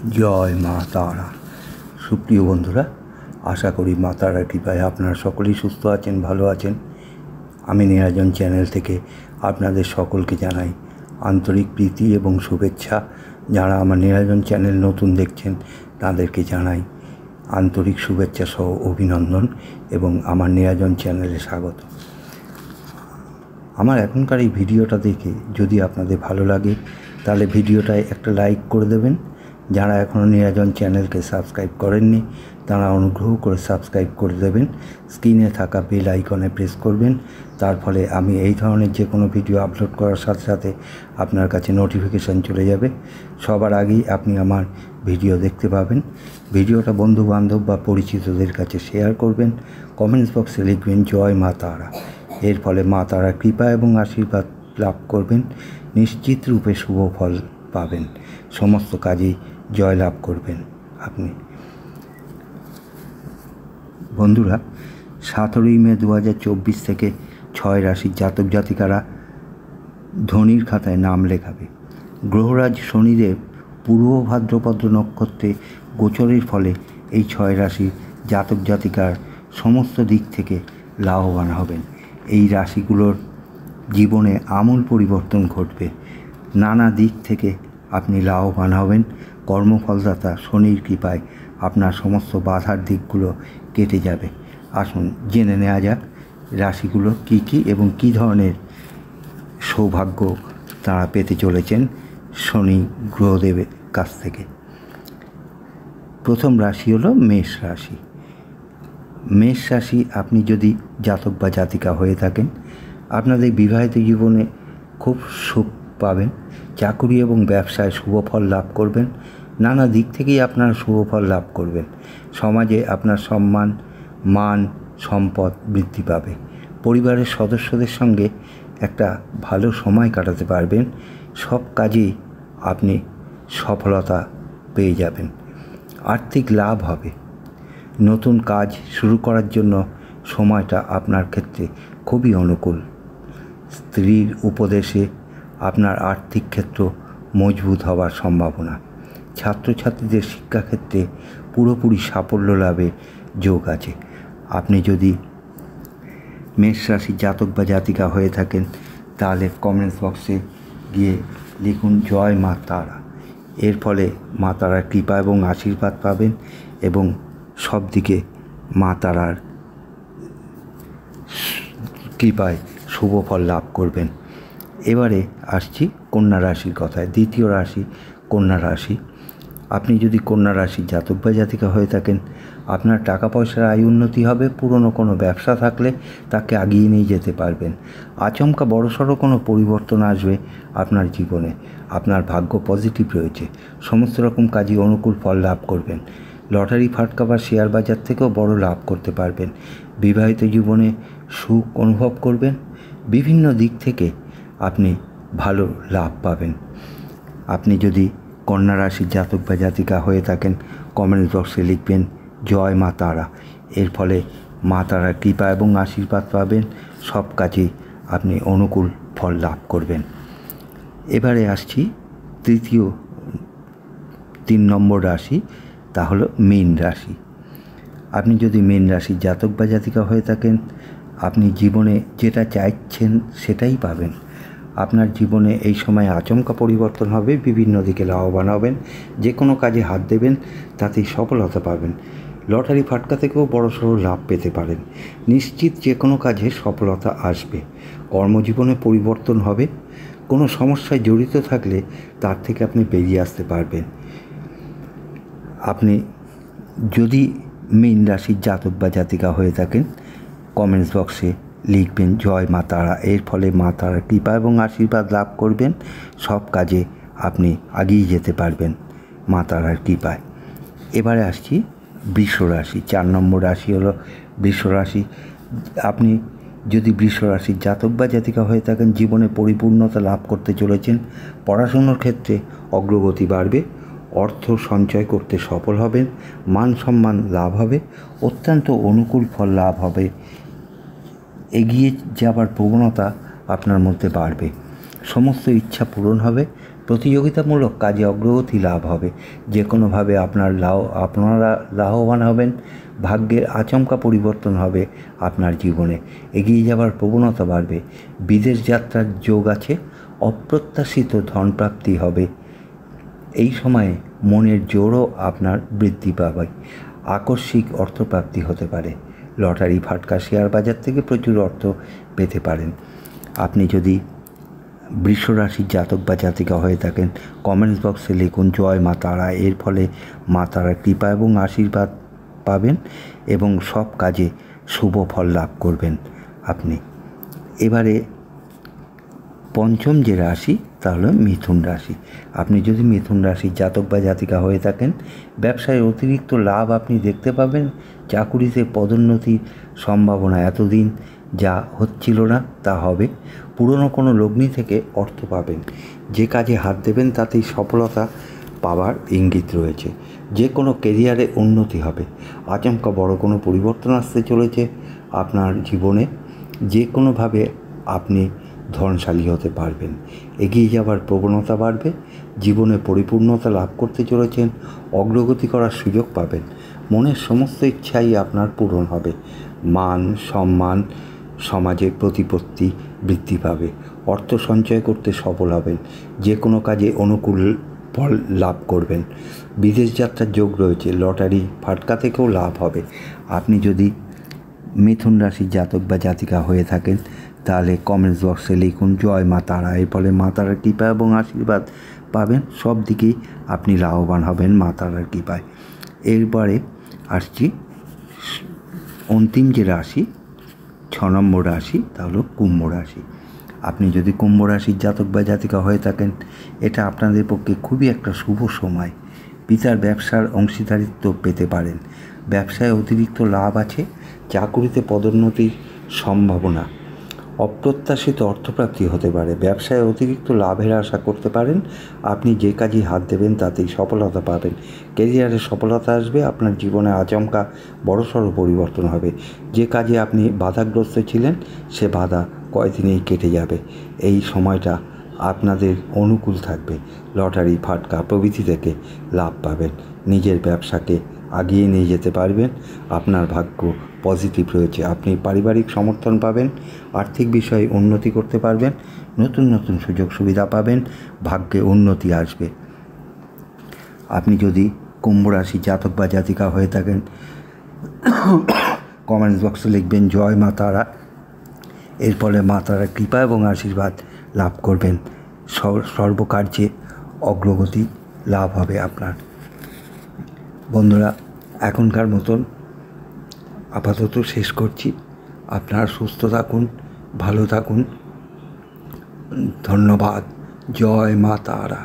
জয় মা তারা। সুপ্রিয় বন্ধুরা, আশা করি মা তারার কৃপায় আপনারা সকলেই সুস্থ আছেন, ভালো আছেন। আমি নীরাজন চ্যানেল থেকে আপনাদের সকলকে জানাই আন্তরিক প্রীতি এবং শুভেচ্ছা। যারা আমার নীরাজন চ্যানেল নতুন দেখছেন তাদেরকে জানাই আন্তরিক শুভেচ্ছা সহ অভিনন্দন এবং আমার নীরাজন চ্যানেলে স্বাগত। আমার এখনকার এই ভিডিওটা দেখে যদি আপনাদের ভালো লাগে তাহলে ভিডিওটায় একটা লাইক করে দেবেন। যারা এখনও নীরাজন চ্যানেলকে সাবস্ক্রাইব করেননি তারা অনুগ্রহ করে সাবস্ক্রাইব করে দেবেন। স্ক্রিনে থাকা বেল আইকনে প্রেস করবেন, তার ফলে আমি এই ধরনের যে কোনো ভিডিও আপলোড করার সাথে সাথে আপনার কাছে নোটিফিকেশান চলে যাবে। সবার আগেই আপনি আমার ভিডিও দেখতে পাবেন। ভিডিওটা বন্ধুবান্ধব বা পরিচিতদের কাছে শেয়ার করবেন। কমেন্টস বক্সে লিখবেন জয় মা তারা। এর ফলে মা তারা কৃপা এবং আশীর্বাদ লাভ করবেন, নিশ্চিত রূপে শুভ ফল পাবেন, সমস্ত কাজেই জয় লাভ করবেন আপনি। বন্ধুরা, 17ই মে 2024 থেকে 6 রাশির জাতক জাতিকারা ধনির খাতায় নাম লেখাবে। গ্রহরাজ শনিদেব পূর্ব ভাদ্রপদ নক্ষত্রে গোচরের ফলে এই 6 রাশির জাতক জাতিকার সমস্ত দিক থেকে লাভবান হবেন। এই রাশিগুলোর জীবনে আমূল পরিবর্তন ঘটবে। নানা দিক থেকে আপনি লাভবান হবেন। কর্মফলদাতা শনির কৃপায় আপনার সমস্ত বাধার দিকগুলো কেটে যাবে। আসুন জেনে নেওয়া যাক রাশিগুলো কী কী এবং কী ধরনের সৌভাগ্য তারা পেতে চলেছেন শনি গ্রহদেবের কাছ থেকে। প্রথম রাশি হলো মেষ রাশি। মেষ রাশি, আপনি যদি জাতক বা জাতিকা হয়ে থাকেন আপনাদের বিবাহিত জীবনে খুব সুখ পাবেন। চাকুরি এবং ব্যবসায় শুভ ফল লাভ করবেন। নানা দিক থেকেই আপনারা শুভ ফল লাভ করবেন। সমাজে আপনার সম্মান, মান, সম্পদ বৃদ্ধি পাবে। পরিবারের সদস্যদের সঙ্গে একটা ভালো সময় কাটাতে পারবেন। সব কাজেই আপনি সফলতা পেয়ে যাবেন। আর্থিক লাভ হবে। নতুন কাজ শুরু করার জন্য সময়টা আপনার ক্ষেত্রে খুবই অনুকূল। স্ত্রীর উপদেশে আপনার আর্থিক ক্ষেত্র মজবুত হওয়ার সম্ভাবনা। ছাত্রছাত্রীদের শিক্ষাক্ষেত্রে পুরোপুরি সাফল্য লাভের যোগ আছে। আপনি যদি মেষ রাশির জাতক বা জাতিকা হয়ে থাকেন তাহলে কমেন্টস বক্সে গিয়ে লিখুন জয় মা তারা। এর ফলে মা তারার কৃপা এবং আশীর্বাদ পাবেন এবং সব দিকে মা তারার কৃপায় শুভ ফল লাভ করবেন। এবারে আসছি কন্যা রাশির কথায়। দ্বিতীয় রাশি কন্যা রাশি। আপনি যদি কন্যা রাশির জাতক বা জাতিকা হয়ে থাকেন আপনার টাকা পয়সার আয় উন্নতি হবে। পুরনো কোনো ব্যবসা থাকলে তাকে আগিয়ে নিয়ে যেতে পারবেন। আচমকা বড়সড় কোনো পরিবর্তন আসবে আপনার জীবনে। আপনার ভাগ্য পজিটিভ রয়েছে। সমস্ত রকম কাজে অনুকূল ফল লাভ করবেন। লটারি, ফাটকা বা শেয়ার বাজার থেকেও বড় লাভ করতে পারবেন। বিবাহিত জীবনে সুখ অনুভব করবেন। বিভিন্ন দিক থেকে আপনি ভালো লাভ পাবেন। আপনি যদি কন্যা রাশির জাতক বা জাতিকা হয়ে থাকেন কমেন্ট বক্সে লিখবেন জয় মা তারা। এর ফলে মা তারার কৃপা এবং আশীর্বাদ পাবেন। সব কাজেই আপনি অনুকূল ফল লাভ করবেন। এবারে আসছি তৃতীয় 3 নম্বর রাশি, তা হলো মীন রাশি। আপনি যদি মীন রাশির জাতক বা জাতিকা হয়ে থাকেন আপনি জীবনে যেটা চাইছেন সেটাই পাবেন। আপনার জীবনে এই সময় আচমকা পরিবর্তন হবে। বিভিন্ন দিকে লাভবান হবেন। যে কোনো কাজে হাত দেবেন তাতেই সফলতা পাবেন। লটারি, ফাটকা থেকেও বড়সড় লাভ পেতে পারেন। নিশ্চিত যে কোনো কাজে সফলতা আসবে। কর্মজীবনে পরিবর্তন হবে। কোনো সমস্যায় জড়িত থাকলে তার থেকে আপনি বেরিয়ে আসতে পারবেন। আপনি যদি মীন রাশির জাতক বা জাতিকা হয়ে থাকেন কমেন্টস বক্সে লিখবেন জয় মা তারা। এর ফলে মা তারার কৃপা এবং আশীর্বাদ লাভ করবেন। সব কাজে আপনি এগিয়ে যেতে পারবেন মা তারার কৃপায়। এবারে আসছি বৃষ রাশি। 4 নম্বর রাশি হলো বৃষ রাশি। আপনি যদি বৃষ রাশির জাতক বা জাতিকা হয়ে থাকেন জীবনে পরিপূর্ণতা লাভ করতে চলেছেন। পড়াশুনোর ক্ষেত্রে অগ্রগতি বাড়বে। অর্থ সঞ্চয় করতে সফল হবেন। মান সম্মান লাভ হবে। অত্যন্ত অনুকূল ফল লাভ হবে। এগিয়ে যাবার প্রবণতা আপনার মধ্যে বাড়বে। সমস্ত ইচ্ছা পূরণ হবে, প্রতিযোগিতামূলক কাজে অগ্রগতি লাভ হবে, যে কোনোভাবে আপনারা লাভবান হবেন, ভাগ্যের আচমকা পরিবর্তন হবে আপনার জীবনে, এগিয়ে যাওয়ার প্রবণতা বাড়বে, বিদেশ যাত্রার যোগ আছে, অপ্রত্যাশিত ধনপ্রাপ্তি হবে। এই সময়ে মনের জোরও আপনার বৃদ্ধি পাবে, আকস্মিক অর্থপ্রাপ্তি হতে পারে, লটারি ফাটকা শেয়ার বাজার থেকে প্রচুর অর্থ পেতে পারেন। আপনি যদি বৃষ রাশির জাতক বা জাতিকা হয়ে থাকেন, কমেন্টস বক্সে লিখুন জয় মা তারা। এর ফলে মা তারার কৃপা এবং আশীর্বাদ পাবেন এবং সব কাজে শুভ ফল লাভ করবেন আপনি। এবারে পঞ্চম যে রাশি তা হলো মিথুন রাশি। আপনি যদি মিথুন রাশির জাতক বা জাতিকা হয়ে থাকেন, ব্যবসায় অতিরিক্ত লাভ আপনি দেখতে পাবেন, চাকুরিতে পদোন্নতির সম্ভাবনা এতদিন যা হচ্ছিল না তা হবে, পুরনো কোনো লগ্নি থেকে অর্থ পাবেন, যে কাজে হাত দেবেন তাতেই সফলতা পাওয়ার ইঙ্গিত রয়েছে, যে কোনো কেরিয়ারে উন্নতি হবে, আচমকা বড় কোনো পরিবর্তন আসতে চলেছে আপনার জীবনে, যে কোনোভাবে আপনি ধনশালী হতে পারবেন, এগিয়ে যাওয়ার প্রবণতা বাড়বে, জীবনে পরিপূর্ণতা লাভ করতে চলেছেন, অগ্রগতি করার সুযোগ পাবেন, মনের সমস্ত ইচ্ছাই আপনার পূরণ হবে, মান সম্মান সমাজের প্রতিপত্তি বৃদ্ধি পাবে, অর্থ সঞ্চয় করতে সফল হবেন, যে কোনো কাজে অনুকূল ফল লাভ করবেন, বিদেশ যাত্রার যোগ রয়েছে, লটারি ফাটকা থেকেও লাভ হবে। আপনি যদি মিথুন রাশির জাতক বা জাতিকা হয়ে থাকেন, তাহলে কমেন্টস বক্সে লিখুন জয় মা তারা। এর ফলে মা তারার কৃপা এবং আশীর্বাদ পাবেন, সব দিকেই আপনি লাভবান হবেন মা তারার কৃপায়। এরপরে আসছি অন্তিম যে রাশি, 6 নম্বর রাশি, তা হলো কুম্ভ রাশি। আপনি যদি কুম্ভ রাশির জাতক বা জাতিকা হয়ে থাকেন, এটা আপনাদের পক্ষে খুবই একটা শুভ সময়, পিতার ব্যবসার অংশীদারিত্ব পেতে পারেন, ব্যবসায় অতিরিক্ত লাভ আছে, চাকুরিতে পদোন্নতির সম্ভাবনা, অপ্রত্যাশিত অর্থপ্রাপ্তি হতে পারে, ব্যবসায় অতিরিক্ত লাভের আশা করতে পারেন, আপনি যে কাজে হাত দেবেন তাতেই সফলতা পাবেন, ক্যারিয়ারে সফলতা আসবে, আপনার জীবনে আচমকা বড়সড় পরিবর্তন হবে, যে কাজে আপনি বাধাগ্রস্ত ছিলেন সে বাধা কয়দিনেই কেটে যাবে, এই সময়টা আপনাদের অনুকূল থাকবে, লটারি ফাটকা প্রভৃতি থেকে লাভ পাবেন, নিজের ব্যবসাকে আগিয়ে নিয়ে যেতে পারবেন, আপনার ভাগ্য পজিটিভ রয়েছে, আপনি পারিবারিক সমর্থন পাবেন, আর্থিক বিষয়ে উন্নতি করতে পারবেন, নতুন নতুন সুযোগ সুবিধা পাবেন, ভাগ্যে উন্নতি আসবে। আপনি যদি কুম্ভ রাশি জাতক বা জাতিকা হয়ে থাকেন, কমেন্টস বক্সে লিখবেন জয় মা তারা। এর ফলে মা তারার কৃপা এবং আশীর্বাদ লাভ করবেন, সর্বকার্যে অগ্রগতি লাভ হবে আপনার। বন্ধুরা, এখনকার মতন আপাতত শেষ করছি। আপনারা সুস্থ থাকুন, ভালো থাকুন, ধন্যবাদ। জয় মা তারা।